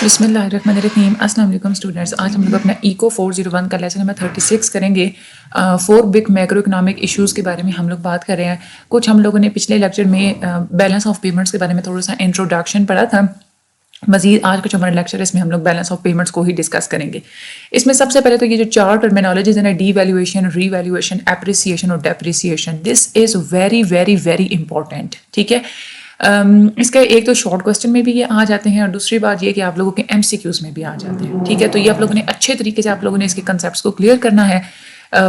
بسم اللہ الرحمن الرحیم. السلام علیکم اسٹوڈنٹس. آج ہم لوگ اپنا ایکو 401 کا لیسن نمبر 36 کریں گے. 4 بگ میکرو اکنامک ایشوز کے بارے میں ہم لوگ بات کر رہے ہیں. کچھ ہم لوگوں نے پچھلے لیکچر میں بیلنس آف پیمنٹس کے بارے میں تھوڑا سا انٹروڈکشن پڑھا تھا. مزید آج کا جو ہمارا لیکچر ہے اس میں ہم لوگ بیلنس آف پیمنٹس کو ہی ڈسکس کریں گے. اس میں سب سے پہلے تو یہ جو 4 ٹرمینالوجیز ہیں نا، ڈی ویلیویشن، ری ویلیویشن، اپریسیشن اور depreciation, this is very very very important. ٹھیک ہے. اس کا ایک تو شارٹ کوسچن میں بھی یہ آ جاتے ہیں اور دوسری بات یہ کہ آپ لوگوں کے ایم سی کیوز میں بھی آ جاتے ہیں. ٹھیک ہے. تو یہ آپ لوگوں نے اچھے طریقے سے آپ لوگوں نے اس کے کنسیپٹس کو کلیئر کرنا ہے.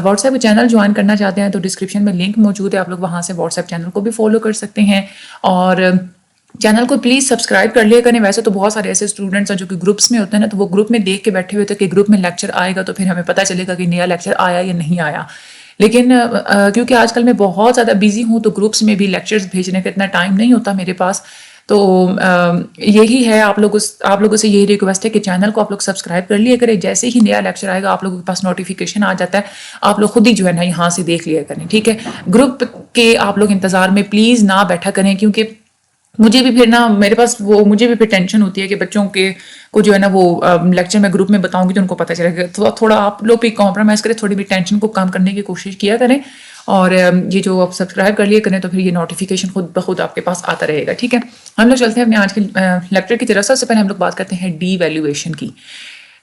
واٹس ایپ چینل جوائن کرنا چاہتے ہیں تو ڈسکرپشن میں لنک موجود ہے، آپ لوگ وہاں سے واٹس ایپ چینل کو بھی فالو کر سکتے ہیں. اور چینل کو پلیز سبسکرائب کر لیا کریں. ویسے تو بہت سارے ایسے اسٹوڈنٹس ہیں جو کہ گروپس میں ہوتے ہیں نا، تو وہ گروپ میں دیکھ کے بیٹھے ہوئے تھے کہ گروپ میں لیکچر آئے گا تو پھر ہمیں پتہ چلے گا کہ نیا لیکچر آیا یا نہیں آیا. لیکن کیونکہ آج کل میں بہت زیادہ بزی ہوں تو گروپس میں بھی لیکچرز بھیجنے کا اتنا ٹائم نہیں ہوتا میرے پاس. تو یہی ہے، آپ لوگوں سے یہی ریکویسٹ ہے کہ چینل کو آپ لوگ سبسکرائب کر لیا کریں. جیسے ہی نیا لیکچر آئے گا آپ لوگوں کے پاس نوٹیفیکیشن آ جاتا ہے، آپ لوگ خود ہی جو ہے نا یہاں سے دیکھ لیا کریں. ٹھیک ہے. گروپ کے آپ لوگ انتظار میں پلیز نہ بیٹھا کریں، کیونکہ مجھے بھی پھر نا میرے پاس مجھے بھی پھر ٹینشن ہوتی ہے کہ بچوں کے کو جو ہے نا وہ لیکچر میں گروپ میں بتاؤں گی تو ان کو پتہ چلے گا. تھوڑا آپ لوگ بھی کمپرومائز کریں، تھوڑی بھی ٹینشن کو کم کرنے کی کوشش کیا کریں. اور یہ جو آپ سبسکرائب کر لیے کریں تو پھر یہ نوٹیفیکیشن خود بخود آپ کے پاس آتا رہے گا. ٹھیک ہے. ہم لوگ چلتے ہیں اپنے آج کے لیکچر کی طرف. سب سے پہلے ہم لوگ بات کرتے ہیں ڈی ویلیویشن کی.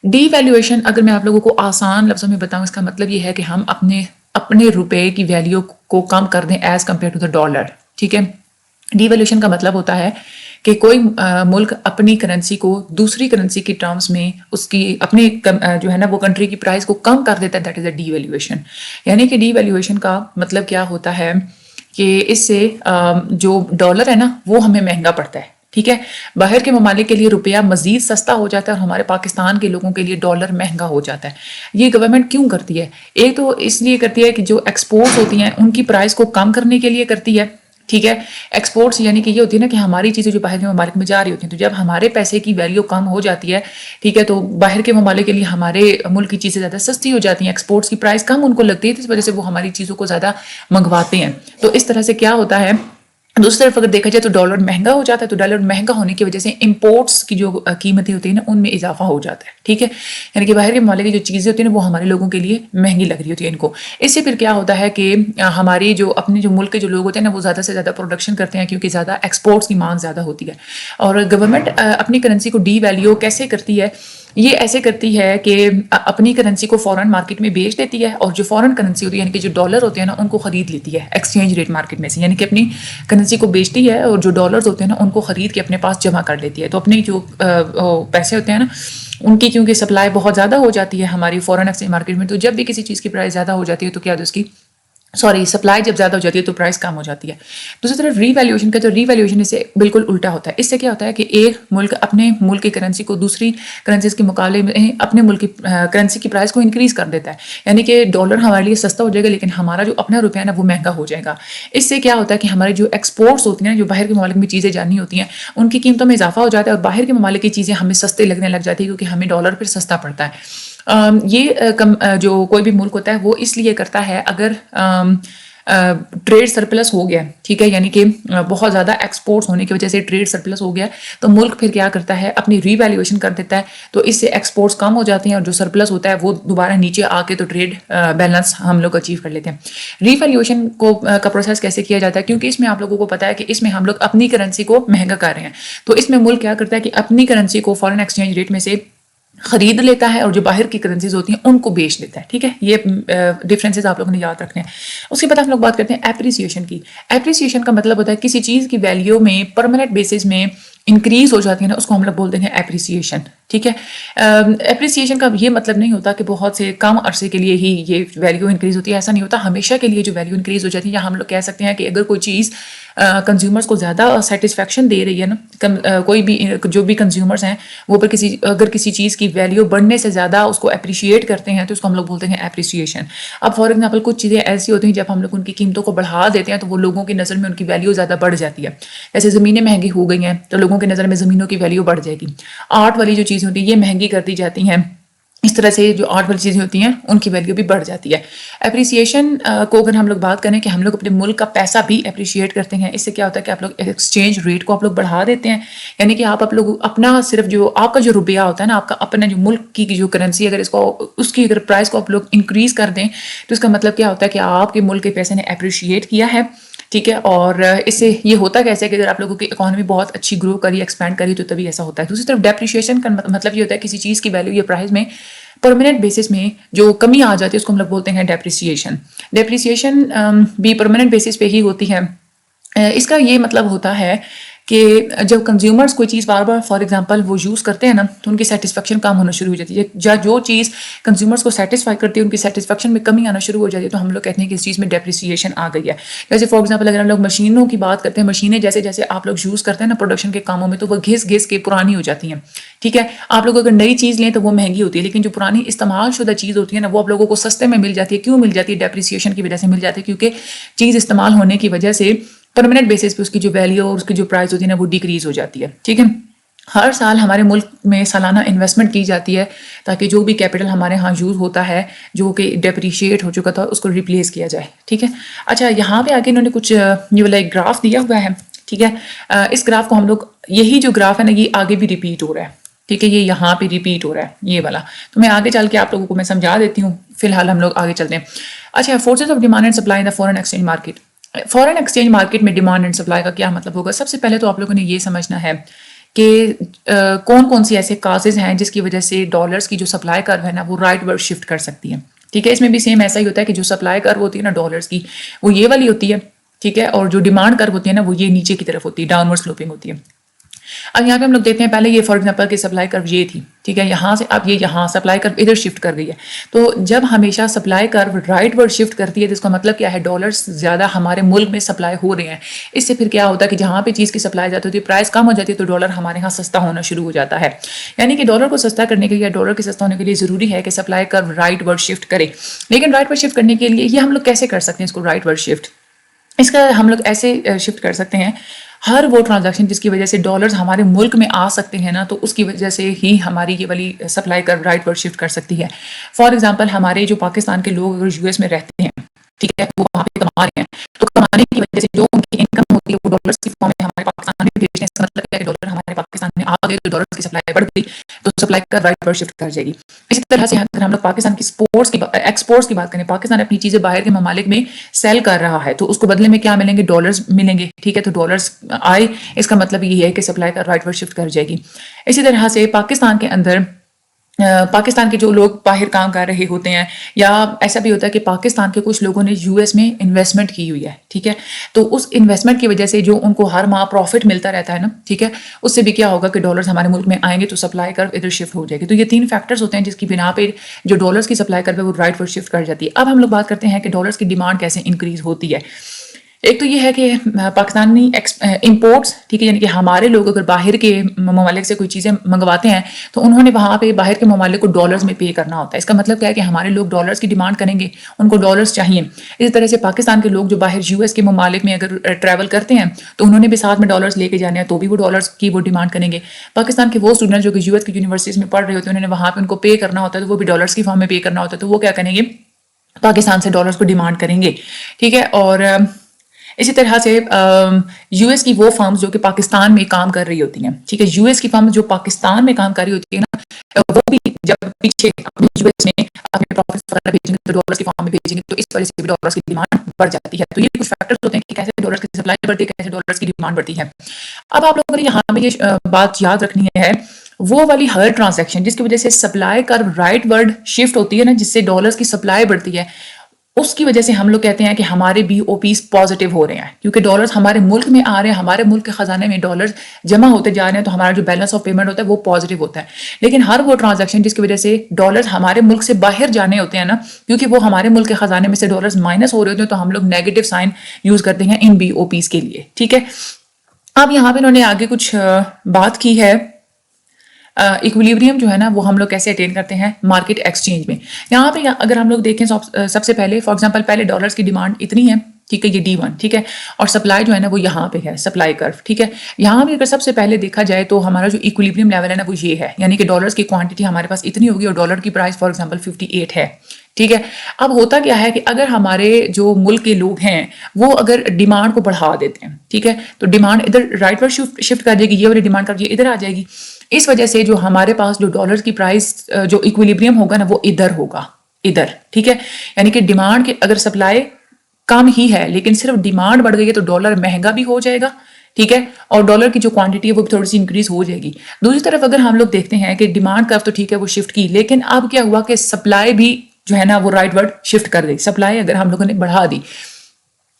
ڈی ویلیویشن اگر میں آپ لوگوں کو آسان لفظوں میں بتاؤں، اس کا مطلب یہ ہے کہ ہم اپنے روپے کی ویلیو کو کم کر دیں as compare to the dollar. ٹھیک ہے. ڈی ویلیویشن کا مطلب ہوتا ہے کہ کوئی ملک اپنی کرنسی کو دوسری کرنسی کی ٹرمز میں اس کی اپنی جو ہے نا وہ کنٹری کی پرائز کو کم کر دیتا ہے. That is a devaluation. یعنی کہ ڈی ویلیویشن کا مطلب کیا ہوتا ہے کہ اس سے جو ڈالر ہے نا وہ ہمیں مہنگا پڑتا ہے. ٹھیک ہے. باہر کے ممالک کے لیے روپیہ مزید سستا ہو جاتا ہے اور ہمارے پاکستان کے لوگوں کے لیے ڈالر مہنگا ہو جاتا ہے. یہ گورنمنٹ کیوں کرتی ہے؟ ایک تو اس لیے کرتی ہے کہ جو ایکسپورٹس ہوتی ہیں ان کی پرائز کو کم کرنے کے لیے کرتی ہے. ٹھیک ہے. ایکسپورٹس یعنی کہ یہ ہوتی ہے نا کہ ہماری چیزیں جو باہر کے ممالک میں جا رہی ہوتی ہیں، تو جب ہمارے پیسے کی ویلیو کم ہو جاتی ہے، ٹھیک ہے، تو باہر کے ممالک کے لیے ہمارے ملک کی چیزیں زیادہ سستی ہو جاتی ہیں. ایکسپورٹس کی پرائز کم ان کو لگتی ہے، تو اس وجہ سے وہ ہماری چیزوں کو زیادہ منگواتے ہیں. تو اس طرح سے کیا ہوتا ہے، دوسری طرف اگر دیکھا جائے تو ڈالر مہنگا ہو جاتا ہے. تو ڈالر مہنگا ہونے کی وجہ سے امپورٹس کی جو قیمتیں ہوتی ہیں نا ان میں اضافہ ہو جاتا ہے. ٹھیک ہے. یعنی کہ باہر کے ممالک کی جو چیزیں ہوتی ہیں نا وہ ہمارے لوگوں کے لیے مہنگی لگ رہی ہوتی ہے ان کو. اس سے پھر کیا ہوتا ہے کہ ہماری جو اپنے جو ملک کے جو لوگ ہوتے ہیں نا وہ زیادہ سے زیادہ پروڈکشن کرتے ہیں، کیونکہ زیادہ ایکسپورٹس کی مانگ زیادہ ہوتی ہے. اور گورنمنٹ اپنی کرنسی کو ڈی ویلیو کیسے کرتی ہے؟ یہ ایسے کرتی ہے کہ اپنی کرنسی کو فورن مارکیٹ میں بیچ دیتی ہے، اور جو فورن کرنسی ہوتی ہے یعنی کہ جو ڈالر ہوتے ہیں نا ان کو خرید لیتی ہے ایکسچینج ریٹ مارکیٹ میں سے. یعنی کہ اپنی کرنسی کو بیچتی ہے اور جو ڈالرز ہوتے ہیں نا ان کو خرید کے اپنے پاس جمع کر لیتی ہے. تو اپنے جو پیسے ہوتے ہیں نا ان کی کیونکہ سپلائی بہت زیادہ ہو جاتی ہے ہماری فورن ایکسچینج مارکیٹ میں، تو جب بھی کسی چیز کی پرائز زیادہ ہو جاتی ہے تو کیا اس کی سپلائی جب زیادہ ہو جاتی ہے تو پرائز کم ہو جاتی ہے. دوسری طرف ری ویلیویشن کا، تو ری ویلیویشن اس سے بالکل الٹا ہوتا ہے. اس سے کیا ہوتا ہے کہ ایک ملک اپنے ملک کی کرنسی کو دوسری کرنسیز کے مقابلے میں اپنے ملک کی کرنسی کی پرائز کو انکریز کر دیتا ہے. یعنی کہ ڈالر ہمارے لیے سستا ہو جائے گا لیکن ہمارا جو اپنا روپیہ ہے نا وہ مہنگا ہو جائے گا. اس سے کیا ہوتا ہے کہ ہمارے جو ایکسپورٹس ہوتی ہیں، جو باہر کے ممالک میں چیزیں جانی ہوتی ہیں، ان کی قیمتوں میں اضافہ ہو جاتا ہے اور باہر کے ممالک کی چیزیں ہمیں سستے لگنے لگ جاتی ہے کیونکہ ہمیں ڈالر پھر سستا پڑتا ہے. یہ جو کوئی بھی ملک ہوتا ہے وہ اس لیے کرتا ہے اگر ٹریڈ سرپلس ہو گیا. ٹھیک ہے. یعنی کہ بہت زیادہ ایکسپورٹس ہونے کی وجہ سے ٹریڈ سرپلس ہو گیا تو ملک پھر کیا کرتا ہے اپنی ری ویلیویشن کر دیتا ہے. تو اس سے ایکسپورٹس کم ہو جاتی ہیں اور جو سرپلس ہوتا ہے وہ دوبارہ نیچے آ کے تو ٹریڈ بیلنس ہم لوگ اچیو کر لیتے ہیں. ری ویلیویشن کا پروسیس کیسے کیا جاتا ہے؟ کیونکہ اس میں آپ لوگوں کو پتا ہے کہ اس میں ہم لوگ اپنی کرنسی کو مہنگا کر رہے ہیں. تو اس میں ملک کیا کرتا ہے کہ اپنی کرنسی کو فارن ایکسچینج ریٹ میں سے خرید لیتا ہے اور جو باہر کی کرنسیز ہوتی ہیں ان کو بیچ دیتا ہے. ٹھیک ہے. یہ ڈفرینسز آپ لوگوں نے یاد رکھنے ہیں. اس کے بعد ہم لوگ بات کرتے ہیں اپریسیشن کی. اپریسیشن کا مطلب ہوتا ہے کسی چیز کی ویلیو میں پرماننٹ بیسس میں انکریز ہو جاتی ہے نا، اس کو ہم لوگ بولتے ہیں اپریسیشن. ٹھیک ہے. اپریسیشن کا یہ مطلب نہیں ہوتا کہ بہت سے کم عرصے کے لیے ہی یہ ویلیو انکریز ہوتی ہے. ایسا نہیں ہوتا. ہمیشہ کے لیے جو ویلیو انکریز ہو جاتی ہے، یا ہم لوگ کہہ سکتے ہیں کہ اگر کوئی چیز کنزیومرز کو زیادہ سیٹسفیکشن دے رہی ہے نا، کوئی بھی جو بھی کنزیومرز ہیں وہ اگر کسی چیز کی ویلیو بڑھنے سے زیادہ اس کو اپریشیٹ کرتے ہیں تو اس کو ہم لوگ بولتے ہیں اپریسیشن. اب فار ایگزامپل کچھ چیزیں ایسی ہوتی ہیں جب ہم لوگ ان کی قیمتوں کو بڑھا دیتے ہیں تو وہ لوگوں کی نظر میں ان کی ویلیو زیادہ بڑھ جاتی ہے. جیسے زمینیں مہنگی ہو گئی ہیں تو لوگوں کی نظر میں زمینوں کی ویلیو بڑھ جائے گی. آرٹ والی جو چیزیں ہوتی ہیں یہ مہنگی کر دی جاتی ہیں اس طرح سے جو آرٹ والی چیزیں ہوتی ہیں ان کی ویلیو بھی بڑھ جاتی ہے. اپریسیشن کو اگر ہم لوگ بات کریں کہ ہم لوگ اپنے ملک کا پیسہ بھی اپریشیٹ کرتے ہیں, اس سے کیا ہوتا ہے کہ آپ لوگ ایکسچینج ریٹ کو آپ لوگ بڑھا دیتے ہیں. یعنی کہ آپ لوگ اپنا صرف جو آپ کا جو روپیہ ہوتا ہے نا, آپ کا اپنا جو ملک کی جو کرنسی, اگر اس کی اگر پرائز کو آپ لوگ انکریز کر دیں تو اس کا مطلب کیا ہوتا ہے کہ آپ کے ملک کے پیسے نے اپریشیٹ کیا ہے. ٹھیک ہے, اور اس سے یہ ہوتا کیسے ہے کہ اگر آپ لوگوں کی اکانومی بہت اچھی گرو کری, ایکسپینڈ کری, تو تبھی ایسا ہوتا ہے. دوسری طرف ڈیپریشیشن کا مطلب یہ ہوتا ہے کسی چیز کی ویلیو یا پرائز میں پرماننٹ بیسس میں جو کمی آ جاتی ہے اس کو ہم لوگ بولتے ہیں ڈیپریسیشن. ڈیپریسیشن بھی پرماننٹ بیسس پہ ہی ہوتی ہے. اس کا یہ مطلب ہوتا ہے کہ جب کنزیومرز کوئی چیز بار بار فار ایگزامپل وہ یوز کرتے ہیں نا, تو ان کی سیٹسفیکشن کم ہونا شروع ہو جاتی ہے. جو چیز کنزیومرز کو سیٹسفائی کرتی ہے ان کی سیٹسفیکشن میں کمی آنا شروع ہو جاتی ہے, تو ہم لوگ کہتے ہیں کہ اس چیز میں ڈیپریسیشن آ گئی ہے. جیسے فار ایگزامپل اگر ہم لوگ مشینوں کی بات کرتے ہیں, مشینیں جیسے جیسے آپ لوگ یوز کرتے ہیں نا پروڈکشن کے کاموں میں, تو وہ گھس گھس کے پرانی ہو جاتی ہیں. ٹھیک ہے, آپ لوگ اگر نئی چیز لیں تو وہ مہنگی ہوتی ہے, لیکن جو پرانی استعمال شدہ چیز ہوتی ہے نا وہ آپ لوگوں کو سستے میں مل جاتی ہے. کیوں مل جاتی ہے؟ ڈیپریسیشن کی وجہ سے مل جاتی ہے, کیونکہ چیز استعمال ہونے کی وجہ سے پرماننٹ بیسس پہ اس کی جو ویلیو اور اس کی جو پرائز ہوتی ہے نا وہ ڈیکریز ہو جاتی ہے. ٹھیک ہے, ہر سال ہمارے ملک میں سالانہ انویسٹمنٹ کی جاتی ہے تاکہ جو بھی کیپٹل ہمارے ہاں یوز ہوتا ہے جو کہ ڈیپریشیٹ ہو چکا تھا اس کو ریپلیس کیا جائے. ٹھیک ہے, اچھا یہاں پہ آگے انہوں نے کچھ یہ والا ایک گراف دیا ہوا ہے. ٹھیک ہے, اس گراف کو ہم لوگ, یہی جو گراف ہے نا یہ آگے بھی ریپیٹ ہو رہا ہے. ٹھیک ہے, یہ یہاں پہ ریپیٹ ہو رہا ہے یہ والا, تو میں آگے چل کے آپ لوگوں کو میں سمجھا دیتی ہوں. فی الحال ہم لوگ آگے چلتے ہیں. اچھا, forces of demand and supply in the foreign exchange market. Foreign exchange market میں ڈیمانڈ اینڈ سپلائی کا کیا مطلب ہوگا؟ سب سے پہلے تو آپ لوگوں نے یہ سمجھنا ہے کہ کون کون سی ایسے کازز ہیں جس کی وجہ سے ڈالرز کی جو سپلائی کرو ہے نا وہ رائٹ ورڈ شفٹ کر سکتی ہے. ٹھیک ہے, اس میں بھی سیم ایسا ہی ہوتا ہے کہ جو سپلائی کرو ہوتی ہے نا ڈالرز کی وہ یہ والی ہوتی ہے. ٹھیک ہے, اور جو ڈیمانڈ کرو ہوتی ہے نا وہ یہ نیچے کی طرف ہوتی ہے, ڈاؤن ورڈ سلوپنگ ہوتی ہے. اب یہاں پہ ہم لوگ دیکھتے ہیں پہلے یہ فار ایگزامپل کہ سپلائی کرو یہ تھی. ٹھیک ہے, یہاں سے اب یہ یہاں سپلائی کرو ادھر شفٹ کر گئی ہے. تو جب ہمیشہ سپلائی کرو رائٹ ورڈ شفٹ کرتی ہے تو اس کا مطلب کیا ہے؟ ڈالرز زیادہ ہمارے ملک میں سپلائی ہو رہے ہیں. اس سے پھر کیا ہوتا ہے کہ جہاں پہ چیز کی سپلائی جاتی ہوتی ہے پرائز کم ہو جاتی ہے تو ڈالر ہمارے ہاں سستا ہونا شروع ہو جاتا ہے. یعنی کہ ڈالر کو سستا کرنے کے لیے, ڈالر کے سستا ہونے کے لیے ضروری ہے کہ سپلائی کرو رائٹ ورڈ شفٹ کرے. لیکن رائٹ ورڈ شفٹ کرنے کے لیے یہ ہم لوگ کیسے کر سکتے ہیں اس کو رائٹ ورڈ شفٹ؟ اس کا ہم لوگ ایسے شفٹ کر سکتے ہیں, ہر وہ ٹرانزیکشن جس کی وجہ سے ڈالرز ہمارے ملک میں آ سکتے ہیں نا تو اس کی وجہ سے ہی ہماری یہ والی سپلائی کر رائٹ ورڈ شفٹ کر سکتی ہے. فار ایگزامپل ہمارے جو پاکستان کے لوگ اگر یو ایس میں رہتے ہیں, ٹھیک ہے, وہ وہاں پہ کما رہے ہیں, تو کمانے کی وجہ سے جو ان کی انکم ہوتی ہے وہ ڈالرز کی فارم میں ہمارے پاکستان میں بھیجتے ہیں. اس کا مطلب ہے کہ ڈالر ہمارے پاکستان میں آ گئے تو ڈالرز کی سپلائی بڑھ گئی تو سپلائی کا رائٹ ورڈ شفٹ کر جائے گی. اسی طرح سے اگر ہم لوگ پاکستان کی ایکسپورٹس کی بات کریں, پاکستان اپنی چیزیں باہر کے ممالک میں سیل کر رہا ہے تو اس کو بدلے میں کیا ملیں گے؟ ڈالرز ملیں گے. ٹھیک ہے, تو ڈالرز آئے, اس کا مطلب یہ ہے کہ سپلائی کا رائٹ ورڈ شفٹ کر جائے گی. اسی طرح سے پاکستان کے اندر پاکستان کے جو لوگ باہر کام کر رہے ہوتے ہیں, یا ایسا بھی ہوتا ہے کہ پاکستان کے کچھ لوگوں نے یو ایس میں انویسٹمنٹ کی ہوئی ہے. ٹھیک ہے, تو اس انویسٹمنٹ کی وجہ سے جو ان کو ہر ماہ پروفٹ ملتا رہتا ہے نا, ٹھیک ہے, اس سے بھی کیا ہوگا کہ ڈالرز ہمارے ملک میں آئیں گے تو سپلائی کرو ادھر شفٹ ہو جائے گی. تو یہ 3 فیکٹرز ہوتے ہیں جس کی بنا پہ جو ڈالرز کی سپلائی کرو ہے وہ رائٹ ورڈ شفٹ کر جاتی ہے. اب ہم لوگ بات کرتے ہیں کہ ڈالرز کی ڈیمانڈ کیسے انکریز ہوتی ہے. ایک تو یہ ہے کہ پاکستانی امپورٹس, ٹھیک ہے, یعنی کہ ہمارے لوگ اگر باہر کے ممالک سے کوئی چیزیں منگواتے ہیں تو انہوں نے وہاں پہ باہر کے ممالک کو ڈالرز میں پے کرنا ہوتا ہے. اس کا مطلب کیا ہے کہ ہمارے لوگ ڈالرز کی ڈیمانڈ کریں گے, ان کو ڈالرز چاہیے. اسی طرح سے پاکستان کے لوگ جو باہر یو ایس کے ممالک میں اگر ٹریول کرتے ہیں تو انہوں نے بھی ساتھ میں ڈالرز لے کے جانے ہیں, تو بھی وہ ڈالرز کی وہ ڈیمانڈ کریں گے. پاکستان کے وہ اسٹوڈنٹ جو کہ یو ایس کی یونیورسٹیز میں پڑھ رہے ہوتے ہیں, انہوں نے وہاں پہ ان کو پے کرنا ہوتا ہے تو وہ بھی ڈالرز کی فارم میں پے کرنا ہوتا ہے, تو وہ کیا کریں گے؟ پاکستان سے ڈالرز کو ڈیمانڈ کریں گے. ٹھیک ہے, اور اسی طرح سے یو ایس کی وہ فرمز جو کہ پاکستان میں کام کر رہی ہوتی ہیں, ٹھیک ہے, یو ایس کی فرم جو پاکستان میں کام کر رہی ہوتی ہے نا, وہ بھی جب پیچھے اپنے یو ایس میں اپنے پروفٹس وغیرہ بھیجیں گے تو ڈالرز کی فارم میں بھیجیں گے, تو اس وجہ سے بھی ڈالرز کی ڈیمانڈ بڑھ جاتی ہے. تو یہ کچھ فیکٹرز ہوتے ہیں کہ کیسے ڈالرز کی سپلائی بڑھتی ہے, کیسے ڈالرز کی ڈیمانڈ بڑھتی ہے. اب آپ لوگوں نے یہاں پہ یہ بات یاد رکھنی ہے, وہ والی ہر ٹرانزیکشن جس کی وجہ سے سپلائی کر رائٹ ورڈ شفٹ ہوتی ہے نا, جس سے ڈالرز کی سپلائی بڑھتی ہے, اس کی وجہ سے ہم لوگ کہتے ہیں کہ ہمارے بی او پیز پازیٹیو ہو رہے ہیں, کیونکہ ڈالرز ہمارے ملک میں آ رہے ہیں, ہمارے ملک کے خزانے میں ڈالرز جمع ہوتے جا رہے ہیں, تو ہمارا جو بیلنس آف پیمنٹ ہوتا ہے وہ پازیٹیو ہوتا ہے. لیکن ہر وہ ٹرانزیکشن جس کی وجہ سے ڈالرز ہمارے ملک سے باہر جانے ہوتے ہیں نا, کیونکہ وہ ہمارے ملک کے خزانے میں سے ڈالرز مائنس ہو رہے ہوتے ہیں, تو ہم لوگ نیگیٹو سائن یوز کرتے ہیں ان بی او پیز کے لیے. ٹھیک ہے, اب یہاں پہ انہوں نے آگے کچھ بات کی ہے, ایکویلیبریم جو ہے نا وہ ہم لوگ کیسے اٹین کرتے ہیں مارکیٹ ایکسچینج میں. یہاں پہ اگر ہم لوگ دیکھیں سب سے پہلے فار ایگزامپل پہلے ڈالرز کی ڈیمانڈ اتنی ہے, ٹھیک ہے، یہ D1 ٹھیک ہے، اور سپلائی جو ہے نا وہ یہاں پہ ہے، سپلائی کرو ٹھیک ہے. یہاں بھی اگر سب سے پہلے دیکھا جائے تو ہمارا جو ایکویلیبریم لیول ہے نا وہ یہ ہے، یعنی کہ ڈالرز کی کوانٹٹی ہمارے پاس اتنی ہوگی اور ڈالر کی پرائس فار ایگزامپل 58 ہے ٹھیک ہے. اب ہوتا کیا ہے کہ اگر ہمارے جو ملک کے لوگ ہیں وہ اگر ڈیمانڈ کو بڑھا دیتے ہیں ٹھیک ہے، تو ڈیمانڈ ادھر رائٹ پر شفٹ کر جائے گی، یہ والی ڈیمانڈ کر ادھر آ جائے گی. اس وجہ سے جو ہمارے پاس جو ڈالر کی پرائس جو ایکویلیبریم ہوگا نا وہ ادھر ہوگا، ادھر ٹھیک ہے. یعنی کہ ڈیمانڈ کے اگر سپلائی کم ہی ہے لیکن صرف ڈیمانڈ بڑھ گئی ہے تو ڈالر مہنگا بھی ہو جائے گا ٹھیک ہے، اور ڈالر کی جو کوانٹٹی ہے وہ بھی تھوڑی سی انکریز ہو جائے گی. دوسری طرف اگر ہم لوگ دیکھتے ہیں کہ ڈیمانڈ کرو تو ٹھیک ہے وہ شفٹ کی، لیکن اب کیا ہوا کہ سپلائی بھی جو ہے نا وہ رائٹ ورڈ شفٹ کر گئی. سپلائی اگر ہم لوگوں نے بڑھا دی،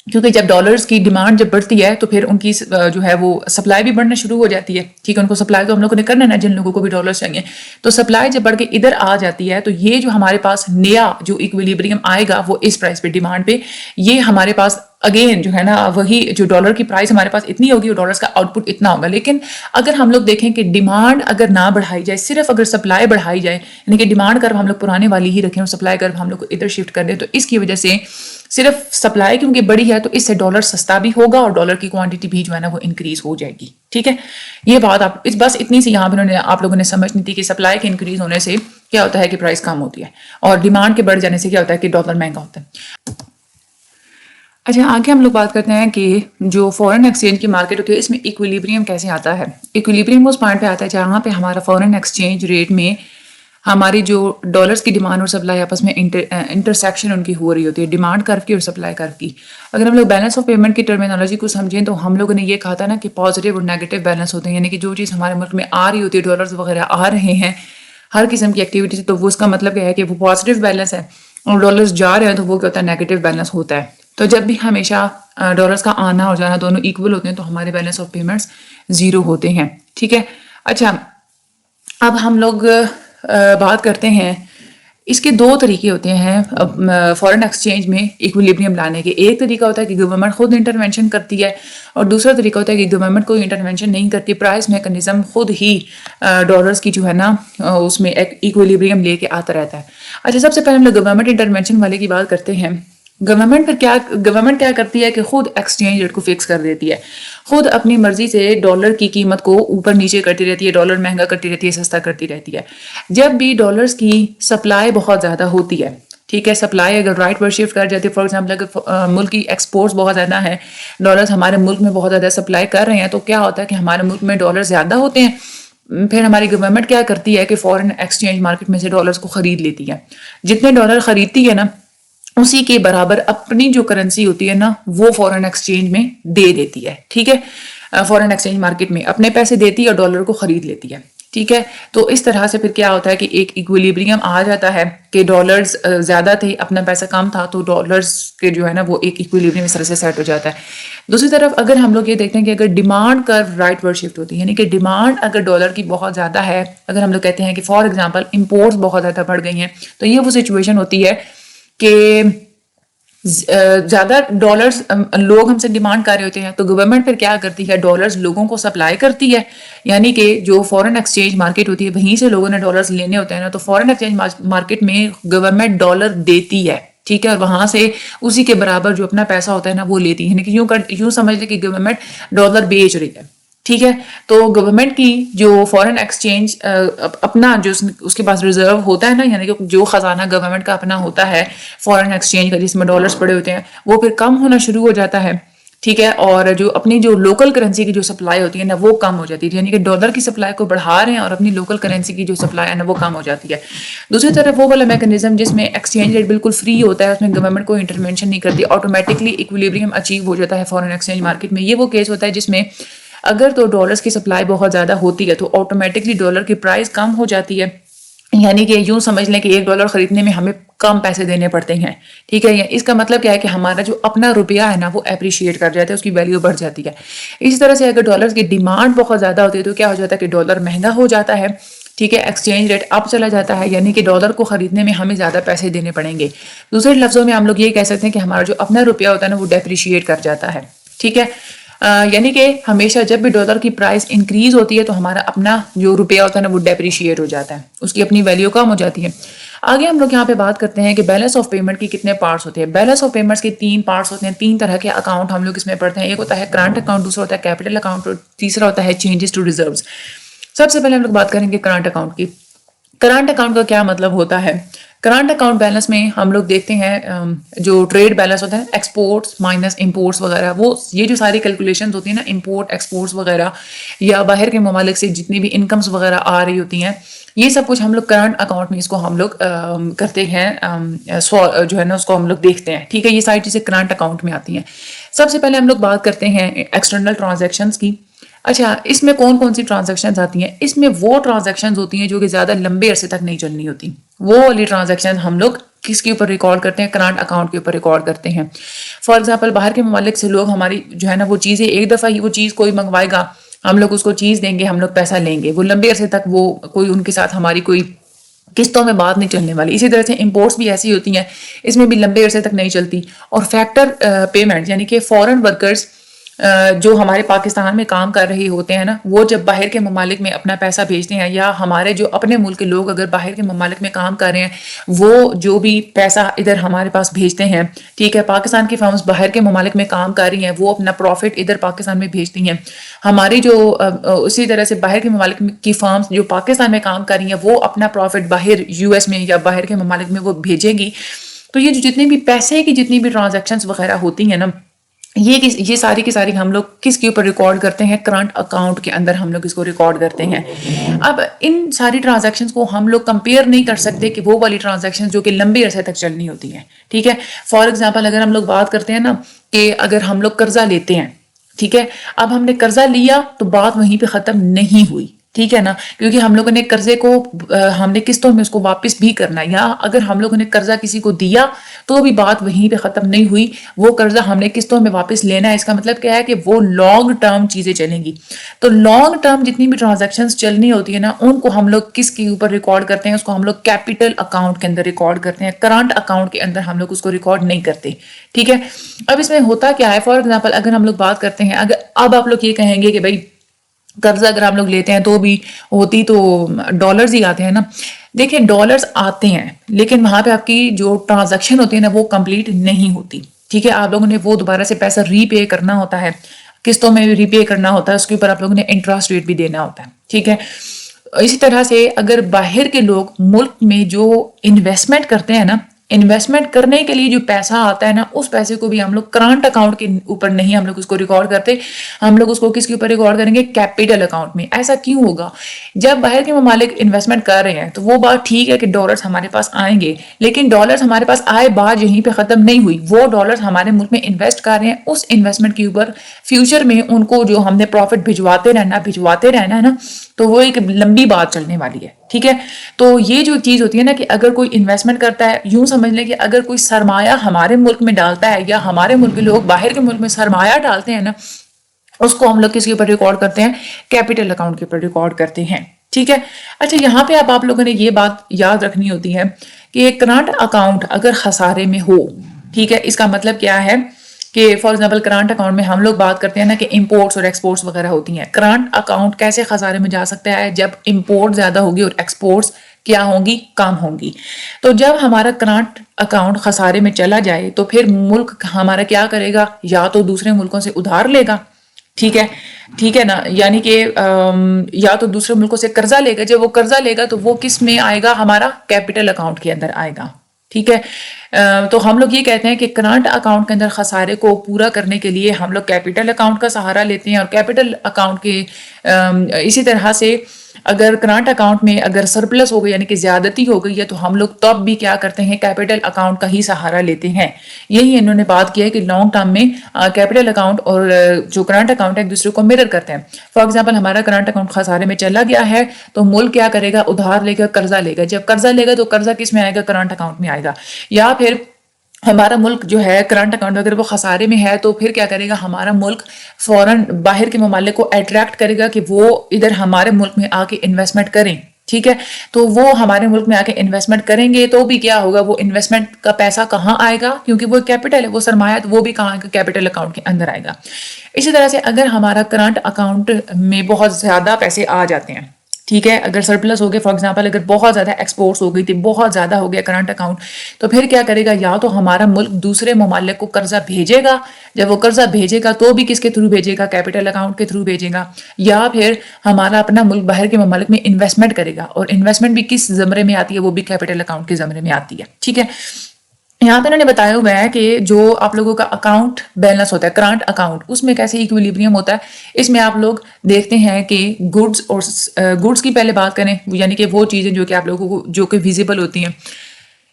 کیونکہ جب ڈالرز کی ڈیمانڈ جب بڑھتی ہے تو پھر ان کی جو ہے وہ سپلائی بھی بڑھنا شروع ہو جاتی ہے ٹھیک ہے. ان کو سپلائی تو ہم لوگوں نے کرنا ہے نا، جن لوگوں کو بھی ڈالرز چاہیے، تو سپلائی جب بڑھ کے ادھر آ جاتی ہے تو یہ جو ہمارے پاس نیا جو ایکویلیبریم آئے گا وہ اس پرائس پہ ڈیمانڈ پہ، یہ ہمارے پاس اگین جو ہے نا وہی جو ڈالر کی پرائس ہمارے پاس اتنی ہوگی اور ڈالرز کا آؤٹ پٹ اتنا ہوگا. لیکن اگر ہم لوگ دیکھیں کہ ڈیمانڈ اگر نہ بڑھائی جائے، صرف اگر سپلائی بڑھائی جائے، یعنی کہ ڈیمانڈ کرو ہم لوگ پرانے والی ہی رکھیں اور سپلائی کرو ہم لوگ ادھر شفٹ کر دیں، تو اس کی وجہ سے صرف سپلائی کیونکہ بڑی ہے تو اس سے ڈالر سستا بھی ہوگا اور ڈالر کی کوانٹٹی بھی جو ہے نا وہ انکریز ہو جائے گی ٹھیک ہے. یہ بات آپ بس اتنی سی یہاں پہ آپ لوگوں نے سمجھنی تھی کہ سپلائی کے انکریز ہونے سے کیا ہوتا ہے کہ پرائس کم ہوتی ہے، اور ڈیمانڈ کے بڑھ جانے سے کیا ہوتا ہے کہ ڈالر مہنگا ہوتا ہے. اچھا آگے ہم لوگ بات کرتے ہیں کہ جو فورن ایکسچینج کی مارکیٹ ہوتی ہے اس میں ایکویلیبریم کیسے آتا ہے. ایکویلیبریم اس پوائنٹ پہ آتا ہے جہاں پہ ہمارا فورن ایکسچینج ریٹ میں ہماری جو ڈالرز کی ڈیمانڈ اور سپلائی آپس میں انٹرسیکشن ان کی ہو رہی ہوتی ہے، ڈیمانڈ کرو کی اور سپلائی کرو کی. اگر ہم لوگ بیلنس آف پیمنٹ کی ٹرمینالوجی کو سمجھیں تو ہم لوگوں نے یہ کہا تھا نا کہ پازیٹیو اور نیگیٹو بیلنس ہوتے ہیں، یعنی کہ جو چیز ہمارے ملک میں آ رہی ہوتی ہے، ڈالرز وغیرہ آ رہے ہیں ہر قسم کی ایکٹیویٹی سے، تو وہ اس کا مطلب کیا ہے کہ وہ پازیٹیو بیلنس ہے، اور ڈالرز جا رہے ہیں تو وہ کیا ہوتا ہے نیگیٹو بیلنس ہوتا ہے. تو جب بھی ہمیشہ ڈالرز کا آنا اور جانا دونوں ایکول ہوتے ہیں تو ہمارے بیلنس آف پیمنٹس زیرو ہوتے ہیں ٹھیک ہے. اچھا اب ہم لوگ بات کرتے ہیں، اس کے دو طریقے ہوتے ہیں فورن ایکسچینج میں ایکویلیبریم لانے کے. ایک طریقہ ہوتا ہے کہ گورنمنٹ خود انٹرونشن کرتی ہے، اور دوسرا طریقہ ہوتا ہے کہ گورنمنٹ کوئی انٹرونشن نہیں کرتی، پرائس میکنزم خود ہی ڈالرز کی جو ہے نا اس میں ایک ایکویلیبریم لے کے آتا رہتا ہے. اچھا سب سے پہلے ہم لوگ گورنمنٹ انٹرونشن والے کی بات کرتے ہیں. گورنمنٹ کیا کرتی ہے کہ خود ایکسچینج ریٹ کو فکس کر دیتی ہے، خود اپنی مرضی سے ڈالر کی قیمت کو اوپر نیچے کرتی رہتی ہے، ڈالر مہنگا کرتی رہتی ہے، سستا کرتی رہتی ہے. جب بھی ڈالرز کی سپلائی بہت زیادہ ہوتی ہے ٹھیک ہے، سپلائی اگر رائٹ پر شفٹ کر جاتی ہے، فار ایگزامپل اگر ملک کی ایکسپورٹس بہت زیادہ ہیں، ڈالرز ہمارے ملک میں بہت زیادہ سپلائی کر رہے ہیں، تو کیا ہوتا ہے کہ ہمارے ملک میں ڈالر زیادہ ہوتے ہیں. پھر ہماری گورنمنٹ کیا کرتی ہے کہ فورن ایکسچینج مارکیٹ میں سے ڈالرز کو خرید لیتی ہے. جتنے ڈالر خریدتی ہے نا اسی کے برابر اپنی جو کرنسی ہوتی ہے نا وہ فورن ایکسچینج میں دے دیتی ہے ٹھیک ہے. فورن ایکسچینج مارکیٹ میں اپنے پیسے دیتی ہے اور ڈالر کو خرید لیتی ہے ٹھیک ہے. تو اس طرح سے پھر کیا ہوتا ہے کہ ایک ایکویلیبریم آ جاتا ہے کہ ڈالرز زیادہ تھے، اپنا پیسہ کم تھا، تو ڈالرز کے جو ہے نا وہ ایک ایکویلیبریم اس طرح سے سیٹ ہو جاتا ہے. دوسری طرف اگر ہم لوگ یہ دیکھتے ہیں کہ اگر ڈیمانڈ کرو رائٹ ورڈ شفٹ ہوتی ہے، یعنی کہ ڈیمانڈ اگر ڈالر کی بہت زیادہ ہے، اگر ہم لوگ کہتے ہیں کہ فار ایگزامپل امپورٹس بہت زیادہ بڑھ گئی ہیں، تو یہ وہ سچویشن ہوتی ہے کہ زیادہ ڈالرز لوگ ہم سے ڈیمانڈ کر رہے ہوتے ہیں، تو گورنمنٹ پھر کیا کرتی ہے، ڈالرز لوگوں کو سپلائی کرتی ہے، یعنی کہ جو فورن ایکسچینج مارکیٹ ہوتی ہے وہیں سے لوگوں نے ڈالرز لینے ہوتے ہیں نا، تو فورن ایکسچینج مارکیٹ میں گورنمنٹ ڈالر دیتی ہے ٹھیک ہے، اور وہاں سے اسی کے برابر جو اپنا پیسہ ہوتا ہے نا وہ لیتی ہے، یعنی کہ یوں سمجھ لیں کہ گورنمنٹ ڈالر بیچ رہی ہے ٹھیک ہے. تو گورنمنٹ کی جو فورن ایکسچینج اپنا جو اس کے پاس ریزرو ہوتا ہے نا، یعنی کہ جو خزانہ گورنمنٹ کا اپنا ہوتا ہے فورن ایکسچینج کا جس میں ڈالرز پڑے ہوتے ہیں، وہ پھر کم ہونا شروع ہو جاتا ہے ٹھیک ہے. اور جو اپنی جو لوکل کرنسی کی جو سپلائی ہوتی ہے نا وہ کم ہو جاتی ہے، یعنی کہ ڈالر کی سپلائی کو بڑھا رہے ہیں اور اپنی لوکل کرنسی کی جو سپلائی ہے نا وہ کم ہو جاتی ہے. دوسری طرف وہ والا میکنزم جس میں ایکسچینج ریٹ بالکل فری ہوتا ہے، اس میں گورنمنٹ کوئی انٹرونشن نہیں کرتی، آٹومیٹکلی ایکویلیبریم اچیو ہو جاتا ہے فورن ایکسچینج مارکیٹ میں. یہ وہ کیس ہوتا ہے جس میں اگر تو ڈالرز کی سپلائی بہت زیادہ ہوتی ہے تو آٹومیٹکلی ڈالر کی پرائس کم ہو جاتی ہے، یعنی کہ یوں سمجھ لیں کہ $1 خریدنے میں ہمیں کم پیسے دینے پڑتے ہیں ٹھیک ہے. اس کا مطلب کیا ہے کہ ہمارا جو اپنا روپیہ ہے نا وہ اپریشیٹ کر جاتا ہے، اس کی ویلیو بڑھ جاتی ہے. اسی طرح سے اگر ڈالرز کی ڈیمانڈ بہت زیادہ ہوتی ہے تو کیا ہو جاتا ہے کہ ڈالر مہنگا ہو جاتا ہے ٹھیک ہے، ایکسچینج ریٹ اپ چلا جاتا ہے، یعنی کہ ڈالر کو خریدنے میں ہمیں زیادہ پیسے دینے پڑیں گے. دوسرے لفظوں میں ہم لوگ یہ کہہ سکتے ہیں کہ ہمارا جو اپنا روپیہ ہوتا ہے نا وہ ڈیپریشیٹ کر جاتا ہے ٹھیک ہے. یعنی کہ ہمیشہ جب بھی ڈالر کی پرائس انکریز ہوتی ہے تو ہمارا اپنا جو روپیہ ہوتا ہے نا وہ ڈیپریشیٹ ہو جاتا ہے، اس کی اپنی ویلیو کم ہو جاتی ہے. آگے ہم لوگ یہاں پہ بات کرتے ہیں کہ بیلنس آف پیمنٹ کی کتنے پارٹس ہوتے ہیں. بیلنس آف پیمنٹس کے 3 پارٹس ہوتے ہیں. 3 طرح کے اکاؤنٹ ہم لوگ اس میں پڑھتے ہیں. ایک ہوتا ہے کرنٹ اکاؤنٹ, دوسرا ہوتا ہے کیپٹل اکاؤنٹ, اور تیسرا ہوتا ہے چینجز ٹو ریزروز. سب سے پہلے ہم لوگ بات کریں گے کرنٹ اکاؤنٹ کی. کرنٹ اکاؤنٹ کا کیا مطلب ہوتا ہے؟ کرنٹ اکاؤنٹ بیلنس میں ہم لوگ دیکھتے ہیں جو ٹریڈ بیلنس ہوتا ہے, ایکسپورٹس مائنس امپورٹس وغیرہ, وہ یہ جو ساری کیلکولیشنز ہوتی ہیں نا, امپورٹ ایکسپورٹس وغیرہ یا باہر کے ممالک سے جتنی بھی انکمز وغیرہ آ رہی ہوتی ہیں, یہ سب کچھ ہم لوگ کرنٹ اکاؤنٹ میں اس کو ہم لوگ کرتے ہیں, جو ہے نا اس کو ہم لوگ دیکھتے ہیں. ٹھیک ہے, یہ ساری چیزیں کرنٹ اکاؤنٹ میں آتی ہیں. سب سے پہلے ہم لوگ بات کرتے ہیں ایکسٹرنل ٹرانزیکشنز کی. اچھا, اس میں کون کون سی ٹرانزیکشنز آتی ہیں؟ اس میں وہ ٹرانزیکشنز ہوتی ہیں جو کہ زیادہ لمبے عرصے تک نہیں چلنی ہوتی. وہ والی ٹرانزیکشن ہم لوگ کس کے اوپر ریکارڈ کرتے ہیں؟ کرنٹ اکاؤنٹ کے اوپر ریکارڈ کرتے ہیں. فار ایگزامپل, باہر کے ممالک سے لوگ ہماری جو ہے نا وہ چیزیں ایک دفعہ ہی وہ چیز کوئی منگوائے گا, ہم لوگ اس کو چیز دیں گے, ہم لوگ پیسہ لیں گے, وہ لمبے عرصے تک وہ کوئی ان کے ساتھ ہماری کوئی قسطوں میں بات نہیں چلنے والی. اسی طرح سے امپورٹس بھی ایسی ہوتی ہیں, اس میں بھی لمبے عرصے تک نہیں چلتی. اور فیکٹر پیمنٹ یعنی کہ فورن ورکرز جو ہمارے پاکستان میں کام کر رہے ہوتے ہیں نا, وہ جب باہر کے ممالک میں اپنا پیسہ بھیجتے ہیں, یا ہمارے جو اپنے ملک کے لوگ اگر باہر کے ممالک میں کام کر رہے ہیں, وہ جو بھی پیسہ ادھر ہمارے پاس بھیجتے ہیں, ٹھیک ہے, پاکستان کی فرمز باہر کے ممالک میں کام کر رہی ہیں, وہ اپنا پروفٹ ادھر پاکستان میں بھیجتی ہیں. ہماری جو اسی طرح سے باہر کے ممالک کی فرمز جو پاکستان میں کام کر رہی ہیں, وہ اپنا پروفٹ باہر یو ایس میں یا باہر کے ممالک میں وہ بھیجیں گی. تو یہ جو جتنی بھی پیسے کی جتنی بھی ٹرانزیکشنز وغیرہ ہوتی ہیں نا, یہ ساری کی ساری ہم لوگ کس کے اوپر ریکارڈ کرتے ہیں؟ کرنٹ اکاؤنٹ کے اندر ہم لوگ اس کو ریکارڈ کرتے ہیں. اب ان ساری ٹرانزیکشنز کو ہم لوگ کمپیئر نہیں کر سکتے کہ وہ والی ٹرانزیکشن جو کہ لمبے عرصے تک چلنی ہوتی ہیں. ٹھیک ہے, فار ایگزامپل اگر ہم لوگ بات کرتے ہیں نا کہ اگر ہم لوگ قرضہ لیتے ہیں, ٹھیک ہے, اب ہم نے قرضہ لیا تو بات وہیں پہ ختم نہیں ہوئی. ٹھیک ہے نا, کیونکہ ہم لوگوں نے قرضے کو ہم نے قسطوں میں اس کو واپس بھی کرنا ہے, یا اگر ہم لوگوں نے قرضہ کسی کو دیا تو بھی بات وہیں پہ ختم نہیں ہوئی, وہ قرضہ ہم نے قسطوں میں واپس لینا ہے. اس کا مطلب کیا ہے کہ وہ لانگ ٹرم چیزیں چلیں گی. تو لانگ ٹرم جتنی بھی ٹرانزیکشنز چلنی ہوتی ہے نا, ان کو ہم لوگ کس کے اوپر ریکارڈ کرتے ہیں؟ اس کو ہم لوگ کیپٹل اکاؤنٹ کے اندر ریکارڈ کرتے ہیں. کرنٹ اکاؤنٹ کے اندر ہم لوگ اس کو ریکارڈ نہیں کرتے. ٹھیک ہے, اب اس میں ہوتا کیا ہے؟ فار ایگزامپل اگر ہم لوگ بات کرتے ہیں, اب آپ لوگ یہ کہیں گے کہ بھائی قرضہ اگر ہم لوگ لیتے ہیں تو بھی ہوتی تو ڈالرز ہی آتے ہیں نا. دیکھیں, ڈالرز آتے ہیں لیکن وہاں پہ آپ کی جو ٹرانزیکشن ہوتی ہے نا وہ کمپلیٹ نہیں ہوتی. ٹھیک ہے, آپ لوگوں نے وہ دوبارہ سے پیسہ ری پے کرنا ہوتا ہے, قسطوں میں ری پے کرنا ہوتا ہے, اس کے اوپر آپ لوگوں نے انٹرسٹ ریٹ بھی دینا ہوتا ہے. ٹھیک ہے, اسی طرح سے اگر باہر کے لوگ ملک میں جو انویسٹمنٹ کرتے ہیں نا, انویسٹمنٹ کرنے کے لیے جو پیسہ آتا ہے نا, اس پیسے کو بھی ہم لوگ کرنٹ اکاؤنٹ کے اوپر نہیں ہم لوگ اس کو ریکارڈ کرتے, ہم لوگ اس کو کس کے اوپر ریکارڈ کریں گے؟ کیپٹل اکاؤنٹ میں. ایسا کیوں ہوگا؟ جب باہر کے ممالک انویسٹمنٹ کر رہے ہیں تو وہ بات ٹھیک ہے کہ ڈالرز ہمارے پاس آئیں گے, لیکن ڈالرز ہمارے پاس آئے بعد یہیں پہ ختم نہیں ہوئی. وہ ڈالرز ہمارے ملک میں انویسٹ کر رہے ہیں, اس انویسٹمنٹ کے اوپر فیوچر میں ان کو جو ہم نے پروفٹ بھجواتے رہنا ہے نا, تو وہ ایک لمبی بات چلنے والی ہے. ٹھیک ہے, تو یہ جو چیز ہوتی ہے نا کہ اگر کوئی انویسٹمنٹ کرتا ہے, یوں سمجھ لیں کہ اگر کوئی سرمایہ ہمارے ملک میں ڈالتا ہے یا ہمارے ملک کے لوگ باہر کے ملک میں سرمایہ ڈالتے ہیں نا, اس کو ہم لوگ کس کے اوپر ریکارڈ کرتے ہیں؟ کیپٹل اکاؤنٹ کے اوپر ریکارڈ کرتے ہیں. ٹھیک ہے, اچھا یہاں پہ آپ لوگوں نے یہ بات یاد رکھنی ہوتی ہے کہ کرنٹ اکاؤنٹ اگر خسارے میں ہو, ٹھیک ہے, اس کا مطلب کیا ہے کہ فار ایگزامپل کرنٹ اکاؤنٹ میں ہم لوگ بات کرتے ہیں نا کہ امپورٹس اور ایکسپورٹس وغیرہ ہوتی ہیں. کرنٹ اکاؤنٹ کیسے خسارے میں جا سکتا ہے؟ جب امپورٹ زیادہ ہوگی اور ایکسپورٹس کیا ہوں گی؟ کم ہوں گی. تو جب ہمارا کرنٹ اکاؤنٹ خسارے میں چلا جائے تو پھر ملک ہمارا کیا کرے گا؟ یا تو دوسرے ملکوں سے ادھار لے گا, ٹھیک ہے نا, یعنی کہ یا تو دوسرے ملکوں سے قرضہ لے گا. جب وہ قرضہ لے گا تو وہ کس میں آئے گا؟ ہمارا کیپٹل اکاؤنٹ کے اندر آئے گا. ٹھیک ہے, تو ہم لوگ یہ کہتے ہیں کہ کرنٹ اکاؤنٹ کے اندر خسارے کو پورا کرنے کے لیے ہم لوگ کیپٹل اکاؤنٹ کا سہارا لیتے ہیں. اور کیپٹل اکاؤنٹ کے اسی طرح سے اگر کرنٹ اکاؤنٹ میں اگر سرپلس ہو گئی یعنی کہ زیادتی ہو گئی ہے تو ہم لوگ تب بھی کیا کرتے ہیں؟ کیپٹل اکاؤنٹ کا ہی سہارا لیتے ہیں. یہی انہوں نے بات کیا ہے کہ لانگ ٹرم میں کیپٹل اکاؤنٹ اور جو کرنٹ اکاؤنٹ ہے ایک دوسرے کو میرر کرتے ہیں. فار ایگزامپل ہمارا کرنٹ اکاؤنٹ خسارے میں چلا گیا ہے تو ملک کیا کرے گا؟ ادھار لے گا, قرضہ لے گا. جب قرضہ لے گا تو قرضہ کس میں آئے گا؟ کرنٹ اکاؤنٹ میں آئے گا. یا پھر ہمارا ملک جو ہے کرنٹ اکاؤنٹ اگر وہ خسارے میں ہے تو پھر کیا کرے گا؟ ہمارا ملک فوراً باہر کے ممالک کو اٹریکٹ کرے گا کہ وہ ادھر ہمارے ملک میں آ کے انویسٹمنٹ کریں. ٹھیک ہے, تو وہ ہمارے ملک میں آ کے انویسٹمنٹ کریں گے تو بھی کیا ہوگا؟ وہ انویسٹمنٹ کا پیسہ کہاں آئے گا؟ کیونکہ وہ کیپٹل ہے, وہ سرمایہ, وہ بھی کہاں آئے گا؟ کیپٹل اکاؤنٹ کے اندر آئے گا. اسی طرح سے اگر ہمارا کرنٹ اکاؤنٹ میں بہت زیادہ پیسے آ جاتے ہیں, ٹھیک ہے. اگر سرپلس ہو گئے فار ایگزامپل اگر بہت زیادہ ایکسپورٹس ہو گئی تھی, بہت زیادہ ہو گیا کرنٹ اکاؤنٹ, تو پھر کیا کرے گا, یا تو ہمارا ملک دوسرے ممالک کو قرضہ بھیجے گا, جب وہ قرضہ بھیجے گا تو بھی کس کے تھرو بھیجے گا, کیپٹل اکاؤنٹ کے تھرو بھیجے گا, یا پھر ہمارا اپنا ملک باہر کے ممالک میں انویسٹمنٹ کرے گا, اور انویسٹمنٹ بھی کس زمرے میں آتی ہے, وہ بھی کیپٹل اکاؤنٹ کے زمرے میں آتی ہے. ٹھیک ہے. یہاں پہ انہوں نے بتایا ہوا ہے کہ جو آپ لوگوں کا اکاؤنٹ بیلنس ہوتا ہے کرنٹ اکاؤنٹ, اس میں کیسے ایکویلیبریم ہوتا ہے. اس میں آپ لوگ دیکھتے ہیں کہ گڈس اور گڈس کی پہلے بات کریں, یعنی کہ وہ چیزیں جو کہ آپ لوگوں کو جو کہ ویزیبل ہوتی ہیں,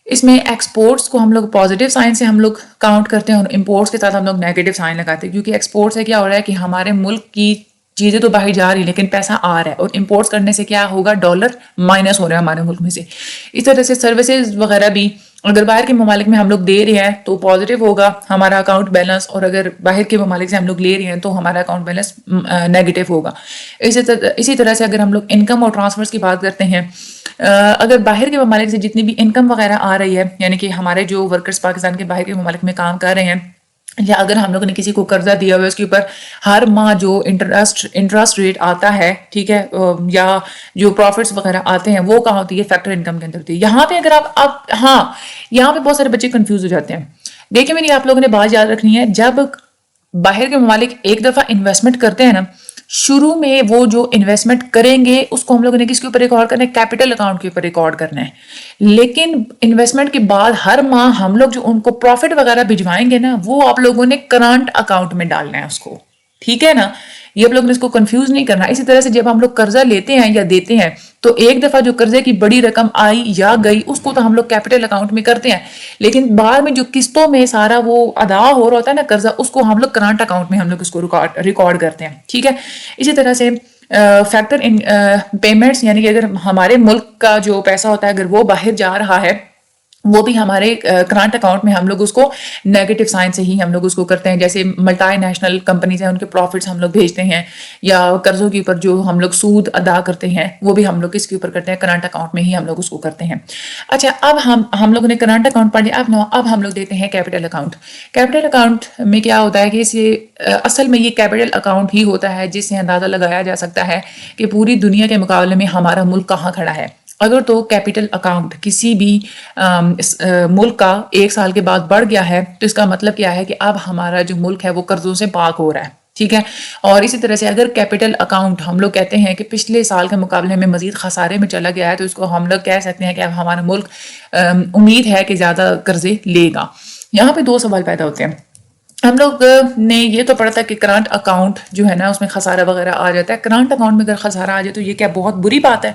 اس میں ایکسپورٹس کو ہم لوگ پازیٹیو سائن سے ہم لوگ کاؤنٹ کرتے ہیں, اور امپورٹس کے ساتھ ہم لوگ نیگیٹو سائن لگاتے ہیں, کیونکہ ایکسپورٹ سے کیا ہو رہا ہے کہ ہمارے ملک کی چیزیں تو باہر جا رہی ہیں لیکن پیسہ آ رہا ہے, اور امپورٹس کرنے سے کیا ہوگا, ڈالر مائنس ہو رہا ہے ہمارے ملک میں سے. اس طرح سے سروسز وغیرہ بھی اگر باہر کے ممالک میں ہم لوگ دے رہے ہیں تو پازیٹیو ہوگا ہمارا اکاؤنٹ بیلنس, اور اگر باہر کے ممالک سے ہم لوگ لے رہے ہیں تو ہمارا اکاؤنٹ بیلنس نیگیٹو ہوگا. اسی طرح سے اگر ہم لوگ انکم اور ٹرانسفرز کی بات کرتے ہیں, اگر باہر کے ممالک سے جتنی بھی انکم وغیرہ آ رہی ہے, یعنی کہ ہمارے جو ورکرز پاکستان کے باہر کے ممالک میں کام کر رہے ہیں, یا اگر ہم لوگوں نے کسی کو قرضہ دیا ہوا ہے اس کے اوپر ہر ماہ جو انٹرسٹ ریٹ آتا ہے, ٹھیک ہے, یا جو پروفٹس وغیرہ آتے ہیں, وہ کہاں ہوتی ہے, فیکٹر انکم کے اندر ہوتی ہے. یہاں پہ اگر آپ ہاں یہاں پہ بہت سارے بچے کنفیوز ہو جاتے ہیں. دیکھیں میری آپ لوگوں نے بات یاد رکھنی ہے, جب باہر کے ممالک ایک دفعہ انویسٹمنٹ کرتے ہیں نا, شروع میں وہ جو انویسٹمنٹ کریں گے اس کو ہم لوگوں نے کس کے اوپر ریکارڈ کرنا ہے, کیپٹل اکاؤنٹ کے اوپر ریکارڈ کرنا ہے. لیکن انویسٹمنٹ کے بعد ہر ماہ ہم لوگ جو ان کو پروفٹ وغیرہ بھجوائیں گے نا, وہ آپ لوگوں نے کرنٹ اکاؤنٹ میں ڈالنا ہے اس کو. ٹھیک ہے نا, یہ آپ لوگوں نے اس کو کنفیوز نہیں کرنا. اسی طرح سے جب ہم لوگ قرضہ لیتے ہیں یا دیتے ہیں, تو ایک دفعہ جو قرضے کی بڑی رقم آئی یا گئی اس کو تو ہم لوگ کیپٹل اکاؤنٹ میں کرتے ہیں, لیکن بعد میں جو قسطوں میں سارا وہ ادا ہو رہا ہوتا ہے نا قرضہ, اس کو ہم لوگ کرنٹ اکاؤنٹ میں ہم لوگ اس کو ریکارڈ کرتے ہیں. ٹھیک ہے. اسی طرح سے فیکٹر ان پیمنٹس, یعنی کہ اگر ہمارے ملک کا جو پیسہ ہوتا ہے اگر وہ باہر جا رہا ہے, وہ بھی ہمارے کرنٹ اکاؤنٹ میں ہم لوگ اس کو نیگیٹو سائن سے ہی ہم لوگ اس کو کرتے ہیں. جیسے ملٹی نیشنل کمپنیز ہیں, ان کے پروفٹس ہم لوگ بھیجتے ہیں, یا قرضوں کے اوپر جو ہم لوگ سود ادا کرتے ہیں وہ بھی ہم لوگ کس کے اوپر کرتے ہیں, کرنٹ اکاؤنٹ میں ہی ہم لوگ اس کو کرتے ہیں. اچھا, اب ہم لوگوں نے کرنٹ اکاؤنٹ پڑھ لیا, اب ہم لوگ دیتے ہیں کیپٹل اکاؤنٹ. کیپٹل اکاؤنٹ میں کیا ہوتا ہے کہ اصل میں یہ کیپٹل اکاؤنٹ ہی ہوتا ہے جس سے اندازہ لگایا جا سکتا ہے کہ پوری دنیا کے مقابلے میں ہمارا ملک کہاں کھڑا ہے. اگر تو کیپٹل اکاؤنٹ کسی بھی ملک کا ایک سال کے بعد بڑھ گیا ہے, تو اس کا مطلب کیا ہے کہ اب ہمارا جو ملک ہے وہ قرضوں سے پاک ہو رہا ہے. ٹھیک ہے. اور اسی طرح سے اگر کیپٹل اکاؤنٹ ہم لوگ کہتے ہیں کہ پچھلے سال کے مقابلے میں مزید خسارے میں چلا گیا ہے, تو اس کو ہم لوگ کہہ سکتے ہیں کہ اب ہمارا ملک امید ہے کہ زیادہ قرضے لے گا. یہاں پہ دو سوال پیدا ہوتے ہیں. ہم لوگ نے یہ تو پڑھا تھا کہ کرنٹ اکاؤنٹ جو ہے نا اس میں خسارہ وغیرہ آ جاتا ہے. کرنٹ اکاؤنٹ میں اگر خسارہ آ جائے تو یہ کیا بہت بری بات ہے.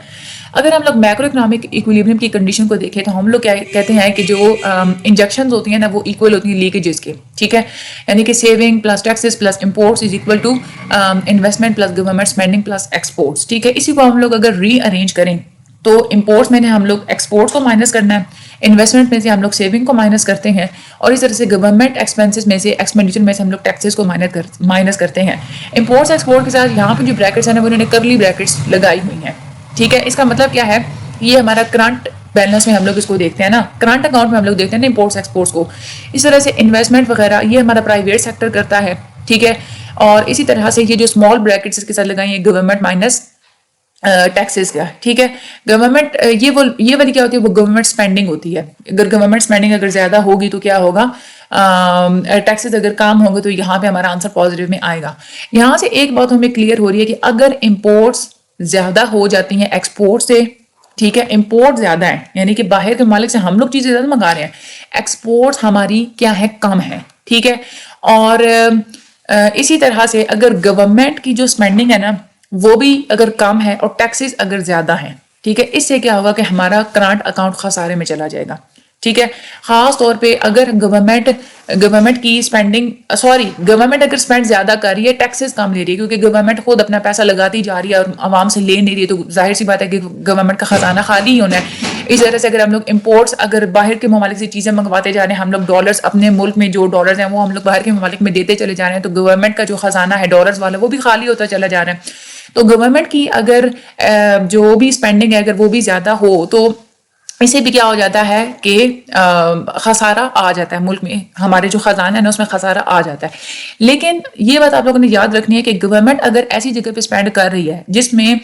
اگر ہم لوگ میکرو اکنامک ایکویلیبریم کی کنڈیشن کو دیکھیں تو ہم لوگ کیا کہتے ہیں کہ جو انجیکشنز ہوتی ہیں نا وہ ایکول ہوتی ہیں لیکیجز کے. ٹھیک ہے. یعنی کہ saving plus taxes plus imports is equal to investment plus government spending plus exports. ٹھیک ہے. اسی کو ہم لوگ اگر ری ارینج کریں تو امپورٹس میں نے ہم لوگ ایکسپورٹس کو مائنس کرنا ہے, انویسٹمنٹ میں سے ہم لوگ سیونگ کو مائنس کرتے ہیں, اور اس طرح سے گورنمنٹ ایکسپینسز میں سے ایکسپینڈیچر میں سے ہم لوگ ٹیکسز کو مائنس کرتے ہیں. امپورٹس ایکسپورٹ کے ساتھ یہاں پہ جو بریکٹس ہیں نا وہ انہوں نے کرلی بریکٹس لگائی ہوئی ہیں. ٹھیک ہے. اس کا مطلب کیا ہے, یہ ہمارا کرنٹ بیلنس میں ہم لوگ اس کو دیکھتے ہیں نا, کرنٹ اکاؤنٹ میں ہم لوگ دیکھتے ہیں نا امپورٹس ایکسپورٹس کو. اس طرح سے انویسٹمنٹ وغیرہ یہ ہمارا پرائیویٹ سیکٹر کرتا ہے. ٹھیک ہے. اور اسی طرح سے یہ جو اسمال بریکٹس اس کے ساتھ لگائیں یہ گورنمنٹ مائنس ٹیکسز کا. ٹھیک ہے. گورنمنٹ یہ والی کیا ہوتی ہے, وہ گورنمنٹ اسپینڈنگ ہوتی ہے. اگر گورنمنٹ اسپینڈنگ اگر زیادہ ہوگی تو کیا ہوگا, ٹیکسز اگر کم ہوں گے تو یہاں پہ ہمارا آنسر پازیٹیو میں آئے گا. یہاں سے ایک بات ہمیں کلیئر ہو رہی ہے کہ اگر امپورٹس زیادہ ہو جاتی ہیں ایکسپورٹ سے, ٹھیک ہے, امپورٹ زیادہ ہے یعنی کہ باہر کے مالک سے ہم لوگ چیزیں زیادہ منگا رہے ہیں, ایکسپورٹس ہماری کیا ہے, کم ہے. ٹھیک ہے. اور اسی طرح سے اگر گورنمنٹ کی جو اسپینڈنگ ہے نا وہ بھی اگر کم ہے اور ٹیکسز اگر زیادہ ہیں, ٹھیک ہے, اس سے کیا ہوگا کہ ہمارا کرنٹ اکاؤنٹ خسارے میں چلا جائے گا. ٹھیک ہے. خاص طور پہ اگر گورنمنٹ کی اسپینڈنگ گورنمنٹ اگر اسپینڈ زیادہ کر رہی ہے, ٹیکسز کم لے رہی ہے, کیونکہ گورنمنٹ خود اپنا پیسہ لگاتی جا رہی ہے اور عوام سے لے نہیں رہی ہے, تو ظاہر سی بات ہے کہ گورنمنٹ کا خزانہ خالی ہی ہونا ہے. اس طرح سے اگر ہم لوگ امپورٹس اگر باہر کے ممالک سے چیزیں منگواتے جا رہے ہیں, ہم لوگ ڈالرز اپنے ملک میں جو ڈالرز ہیں وہ ہم لوگ باہر کے ممالک میں دیتے چلے جا رہے ہیں, تو گورنمنٹ کا جو خزانہ ہے ڈالرز والا وہ بھی خالی ہوتا چلا جا رہا ہے. تو گورنمنٹ کی اگر جو بھی اسپینڈنگ ہے اگر وہ بھی زیادہ ہو تو اس سے بھی کیا ہو جاتا ہے کہ خسارہ آ جاتا ہے ملک میں, ہمارے جو خزانہ ہے نا اس میں خسارہ آ جاتا ہے. لیکن یہ بات آپ لوگوں نے یاد رکھنی ہے کہ گورنمنٹ اگر ایسی جگہ پہ اسپینڈ کر رہی ہے جس میں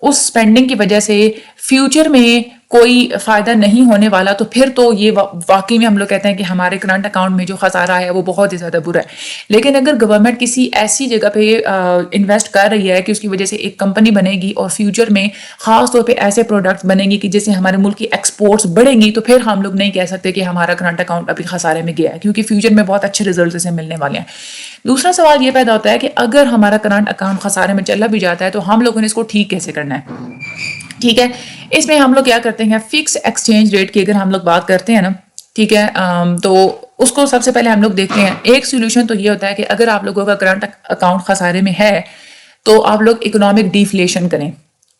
اس اسپینڈنگ کی وجہ سے فیوچر میں کوئی فائدہ نہیں ہونے والا، تو پھر تو یہ واقعی میں ہم لوگ کہتے ہیں کہ ہمارے کرنٹ اکاؤنٹ میں جو خسارہ ہے وہ بہت ہی زیادہ برا ہے۔ لیکن اگر گورنمنٹ کسی ایسی جگہ پہ انویسٹ کر رہی ہے کہ اس کی وجہ سے ایک کمپنی بنے گی اور فیوچر میں خاص طور پہ ایسے پروڈکٹس بنیں گی کہ جس سے ہمارے ملک کی ایکسپورٹس بڑھیں گی، تو پھر ہم لوگ نہیں کہہ سکتے کہ ہمارا کرنٹ اکاؤنٹ ابھی خسارے میں گیا ہے، کیونکہ فیوچر میں بہت اچھے ریزلٹس اسے ملنے والے ہیں۔ دوسرا سوال یہ پیدا ہوتا ہے کہ اگر ہمارا کرنٹ اکاؤنٹ خسارے میں چلا بھی جاتا ہے تو ہم لوگوں نے اس کو ٹھیک کیسے کرنا ہے؟ ٹھیک ہے، اس میں ہم لوگ کیا کرتے ہیں، فکس ایکسچینج ریٹ کی اگر ہم لوگ بات کرتے ہیں نا، ٹھیک ہے، تو اس کو سب سے پہلے ہم لوگ دیکھتے ہیں۔ ایک سولوشن تو یہ ہوتا ہے کہ اگر آپ لوگوں کا کرنٹ اکاؤنٹ خسارے میں ہے تو آپ لوگ اکنامک ڈیفلیشن کریں۔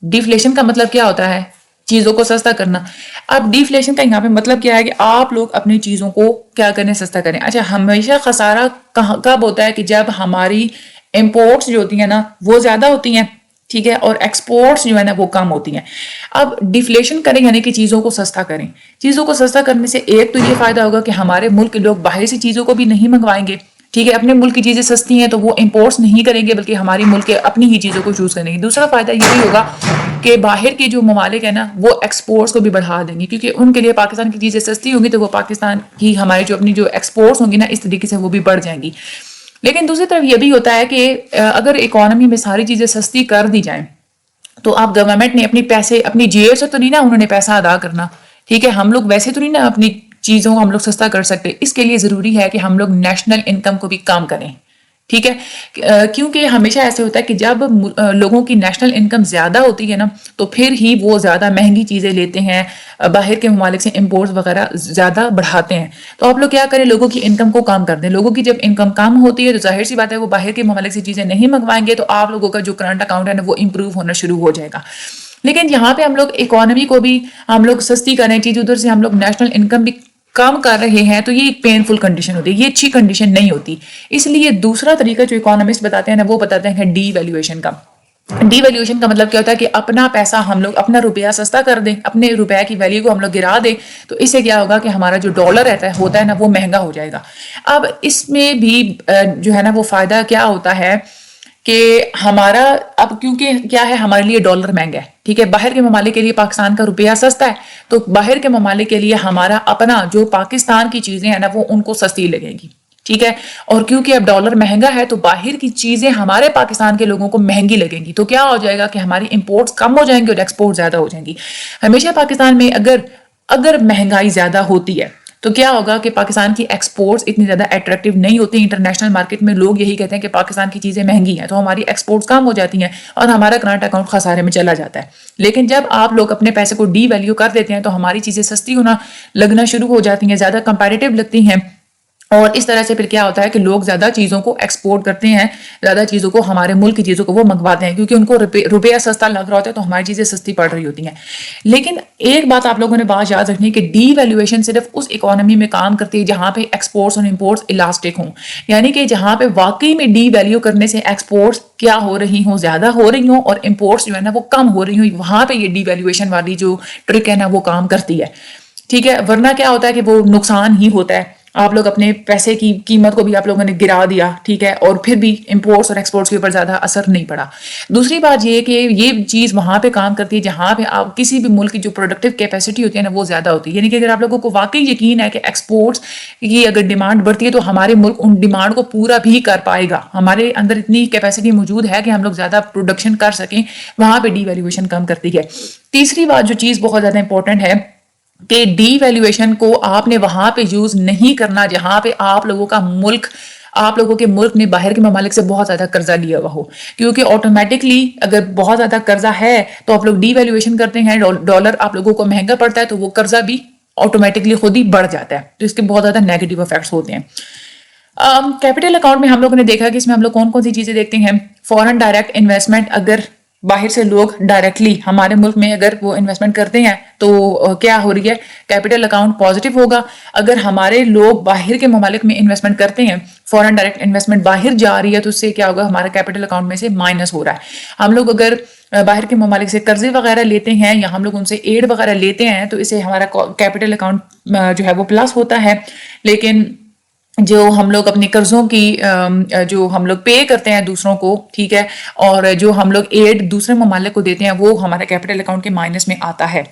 ڈیفلیشن کا مطلب کیا ہوتا ہے؟ چیزوں کو سستا کرنا۔ اب ڈیفلیشن کا یہاں پہ مطلب کیا ہے کہ آپ لوگ اپنی چیزوں کو کیا کریں، سستا کریں۔ اچھا، ہمیشہ خسارہ کب ہوتا ہے؟ کہ جب ہماری امپورٹس جو ہوتی ہیں نا وہ زیادہ ہوتی ہیں، ٹھیک ہے، اور ایکسپورٹس جو ہے نا وہ کم ہوتی ہیں۔ اب ڈیفلیشن کریں یعنی کہ چیزوں کو سستا کریں۔ چیزوں کو سستا کرنے سے ایک تو یہ فائدہ ہوگا کہ ہمارے ملک کے لوگ باہر سے چیزوں کو بھی نہیں منگوائیں گے، ٹھیک ہے، اپنے ملک کی چیزیں سستی ہیں تو وہ امپورٹس نہیں کریں گے بلکہ ہماری ملک کے اپنی ہی چیزوں کو چوز کریں گے۔ دوسرا فائدہ یہ بھی ہوگا کہ باہر کے جو ممالک ہیں نا وہ ایکسپورٹس کو بھی بڑھا دیں گے، کیونکہ ان کے لیے پاکستان کی چیزیں سستی ہوں گی تو وہ پاکستان کی ہماری جو اپنی جو ایکسپورٹس ہوں گی نا اس طریقے سے وہ بھی بڑھ جائیں گی۔ لیکن دوسری طرف یہ بھی ہوتا ہے کہ اگر اکانومی میں ساری چیزیں سستی کر دی جائیں تو آپ گورنمنٹ نے اپنی جیب سے تو نہیں نا انہوں نے پیسہ ادا کرنا، ٹھیک ہے، ہم لوگ ویسے تو نہیں نا اپنی چیزوں کو ہم لوگ سستا کر سکتے۔ اس کے لیے ضروری ہے کہ ہم لوگ نیشنل انکم کو بھی کام کریں، ٹھیک ہے، کیونکہ ہمیشہ ایسے ہوتا ہے کہ جب لوگوں کی نیشنل انکم زیادہ ہوتی ہے نا تو پھر ہی وہ زیادہ مہنگی چیزیں لیتے ہیں، باہر کے ممالک سے امپورٹس وغیرہ زیادہ بڑھاتے ہیں۔ تو آپ لوگ کیا کریں، لوگوں کی انکم کو کام کر دیں۔ لوگوں کی جب انکم کم ہوتی ہے تو ظاہر سی بات ہے وہ باہر کے ممالک سے چیزیں نہیں منگوائیں گے، تو آپ لوگوں کا جو کرنٹ اکاؤنٹ ہے نا وہ امپروو ہونا شروع ہو جائے گا۔ لیکن یہاں پہ ہم لوگ اکانومی کو بھی ہم لوگ سستی کریں چیز، ادھر سے ہم لوگ نیشنل انکم بھی کم کر رہے ہیں، تو یہ ایک پینفل کنڈیشن ہوتی ہے، یہ اچھی کنڈیشن نہیں ہوتی۔ اس لیے دوسرا طریقہ جو اکانومسٹ بتاتے ہیں نا وہ بتاتے ہیں ڈی ویلیویشن کا۔ ڈی ویلیویشن کا مطلب کیا ہوتا ہے کہ اپنا پیسہ ہم لوگ اپنا روپیہ سستا کر دیں، اپنے روپے کی ویلیو کو ہم لوگ گرا دیں، تو اس سے کیا ہوگا کہ ہمارا جو ڈالر ہوتا ہے نا وہ مہنگا ہو جائے گا۔ اب اس میں بھی جو ہے نا وہ فائدہ کیا ہوتا ہے کہ ہمارا اب کیونکہ کیا ہے ہمارے لیے ڈالر مہنگا ہے، ٹھیک ہے، باہر کے ممالک کے لیے پاکستان کا روپیہ سستا ہے، تو باہر کے ممالک کے لیے ہمارا اپنا جو پاکستان کی چیزیں ہیں نا وہ ان کو سستی لگے گی، ٹھیک ہے، اور کیونکہ اب ڈالر مہنگا ہے تو باہر کی چیزیں ہمارے پاکستان کے لوگوں کو مہنگی لگیں گی، تو کیا ہو جائے گا کہ ہماری امپورٹس کم ہو جائیں گی اور ایکسپورٹ زیادہ ہو جائیں گی۔ ہمیشہ پاکستان میں اگر مہنگائی زیادہ ہوتی ہے تو کیا ہوگا کہ پاکستان کی ایکسپورٹس اتنی زیادہ اٹریکٹیو نہیں ہوتی، انٹرنیشنل مارکیٹ میں لوگ یہی کہتے ہیں کہ پاکستان کی چیزیں مہنگی ہیں، تو ہماری ایکسپورٹس کم ہو جاتی ہیں اور ہمارا کرنٹ اکاؤنٹ خسارے میں چلا جاتا ہے۔ لیکن جب آپ لوگ اپنے پیسے کو ڈی ویلیو کر دیتے ہیں تو ہماری چیزیں سستی لگنا شروع ہو جاتی ہیں، زیادہ کمپیریٹیو لگتی ہیں، اور اس طرح سے پھر کیا ہوتا ہے کہ لوگ زیادہ چیزوں کو ایکسپورٹ کرتے ہیں، زیادہ چیزوں کو ہمارے ملک کی چیزوں کو وہ منگواتے ہیں، کیونکہ ان کو روپیہ سستا لگ رہا ہوتا ہے تو ہماری چیزیں سستی پڑ رہی ہوتی ہیں۔ لیکن ایک بات آپ لوگوں نے بات یاد رکھنی ہے کہ ڈی ویلیویشن صرف اس اکانومی میں کام کرتی ہے جہاں پہ ایکسپورٹس اور امپورٹس الاسٹک ہوں، یعنی کہ جہاں پہ واقعی میں ڈی ویلیو کرنے سے ایکسپورٹس کیا ہو رہی ہوں، زیادہ ہو رہی ہوں، اور امپورٹس جو ہے نا وہ کم ہو رہی ہوں، وہاں پہ یہ ڈی ویلیویشن والی جو ٹرک ہے نا وہ کام کرتی ہے، ٹھیک ہے، ورنہ کیا ہوتا ہے کہ وہ نقصان ہی ہوتا ہے۔ آپ لوگ اپنے پیسے کی قیمت کو بھی آپ لوگوں نے گرا دیا، ٹھیک ہے، اور پھر بھی امپورٹس اور ایکسپورٹس کے اوپر زیادہ اثر نہیں پڑا۔ دوسری بات یہ کہ یہ چیز وہاں پہ کام کرتی ہے جہاں پہ آپ کسی بھی ملک کی جو پروڈکٹیو کیپیسٹی ہوتی ہے نا وہ زیادہ ہوتی ہے، یعنی کہ اگر آپ لوگوں کو واقعی یقین ہے کہ ایکسپورٹس کی اگر ڈیمانڈ بڑھتی ہے تو ہمارے ملک ان ڈیمانڈ کو پورا بھی کر پائے گا، ہمارے اندر اتنی کیپیسٹی موجود ہے کہ ہم لوگ زیادہ پروڈکشن کر سکیں، وہاں پہ ڈی ویلیویشن کم کرتی ہے۔ تیسری بات جو چیز بہت زیادہ امپورٹنٹ ہے کہ ڈی ویلیویشن کو آپ نے وہاں پہ یوز نہیں کرنا جہاں پہ آپ لوگوں کے ملک نے باہر کے ممالک سے بہت زیادہ قرضہ لیا ہوا ہو، کیونکہ آٹومیٹکلی اگر بہت زیادہ قرضہ ہے تو آپ لوگ ڈی ویلیویشن کرتے ہیں، ڈالر آپ لوگوں کو مہنگا پڑتا ہے تو وہ قرضہ بھی آٹومیٹکلی خود ہی بڑھ جاتا ہے، تو اس کے بہت زیادہ نیگیٹو افیکٹس ہوتے ہیں۔ کیپٹل اکاؤنٹ میں ہم لوگوں نے دیکھا کہ اس میں ہم لوگ کون کون سی چیزیں دیکھتے ہیں۔ فورن ڈائریکٹ انویسٹمنٹ، اگر باہر سے لوگ ڈائریکٹلی ہمارے ملک میں اگر وہ انویسٹمنٹ کرتے ہیں تو کیا ہو رہی ہے، کیپٹل اکاؤنٹ پازیٹیو ہوگا۔ اگر ہمارے لوگ باہر کے ممالک میں انویسٹمنٹ کرتے ہیں، فورن ڈائریکٹ انویسٹمنٹ باہر جا رہی ہے، تو اس سے کیا ہوگا، ہمارا کیپٹل اکاؤنٹ میں سے مائنس ہو رہا ہے۔ ہم لوگ اگر باہر کے ممالک سے قرضے وغیرہ لیتے ہیں یا ہم لوگ ان سے ایڈ وغیرہ لیتے ہیں تو اس سے ہمارا کیپٹل اکاؤنٹ جو ہے وہ پلس ہوتا ہے، لیکن جو ہم لوگ اپنے قرضوں کی جو ہم لوگ پے کرتے ہیں دوسروں کو، ٹھیک ہے، اور جو ہم لوگ ایڈ دوسرے ممالک کو دیتے ہیں وہ ہمارا کیپٹل اکاؤنٹ کے مائنس میں آتا ہے۔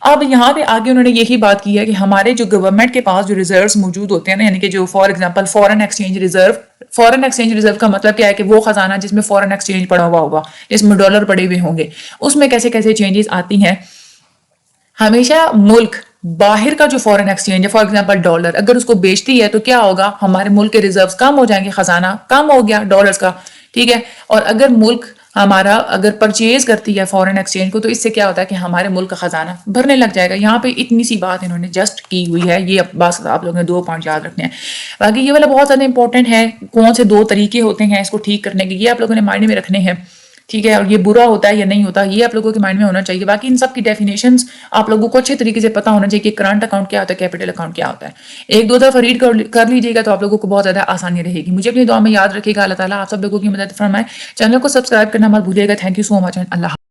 اب یہاں پہ آگے انہوں نے یہی بات کی ہے کہ ہمارے جو گورنمنٹ کے پاس جو ریزروز موجود ہوتے ہیں نا، یعنی کہ جو for example foreign exchange reserve کا مطلب کیا ہے کہ وہ خزانہ جس میں فورن ایکسچینج پڑا ہوا ہوگا، جس میں ڈالر پڑے ہوئے ہوں گے، اس میں کیسے کیسے چینجز آتی ہیں۔ ہمیشہ ملک باہر کا جو فورن ایکسچینج ہے، فار ایگزامپل ڈالر، اگر اس کو بیچتی ہے تو کیا ہوگا، ہمارے ملک کے ریزروز کم ہو جائیں گے، خزانہ کم ہو گیا ڈالرز کا، ٹھیک ہے۔ اور اگر ملک ہمارا اگر پرچیز کرتی ہے فورن ایکسچینج کو تو اس سے کیا ہوتا ہے کہ ہمارے ملک کا خزانہ بھرنے لگ جائے گا۔ یہاں پہ اتنی سی بات انہوں نے جسٹ کی ہوئی ہے، یہ بس آپ لوگوں نے 2 پوائنٹ یاد رکھنے ہیں۔ باقی یہ والا بہت زیادہ امپورٹنٹ ہے، کون سے 2 طریقے ہوتے ہیں اس کو ٹھیک کرنے کے، یہ آپ لوگوں نے مائنڈ میں رکھنے ہیں، ٹھیک ہے۔ اور یہ برا ہوتا ہے یا نہیں ہوتا یہ آپ لوگوں کے مائنڈ میں ہونا چاہیے۔ باقی ان سب کی ڈیفینیشنز آپ لوگوں کو اچھے طریقے سے پتہ ہونا چاہیے کہ کرنٹ اکاؤنٹ کیا ہوتا ہے، کیپٹل اکاؤنٹ کیا ہوتا ہے۔ 1-2 دفعہ ریڈ کر لیجیے گا تو آپ لوگوں کو بہت زیادہ آسانی رہے گی۔ مجھے اپنی دعا میں یاد رکھے گا۔ اللہ تعالیٰ آپ سب لوگوں کی مدد فرمائے۔ چینل کو سبسکرائب کرنا مت بھولیے گا۔ Thank you so much, Allah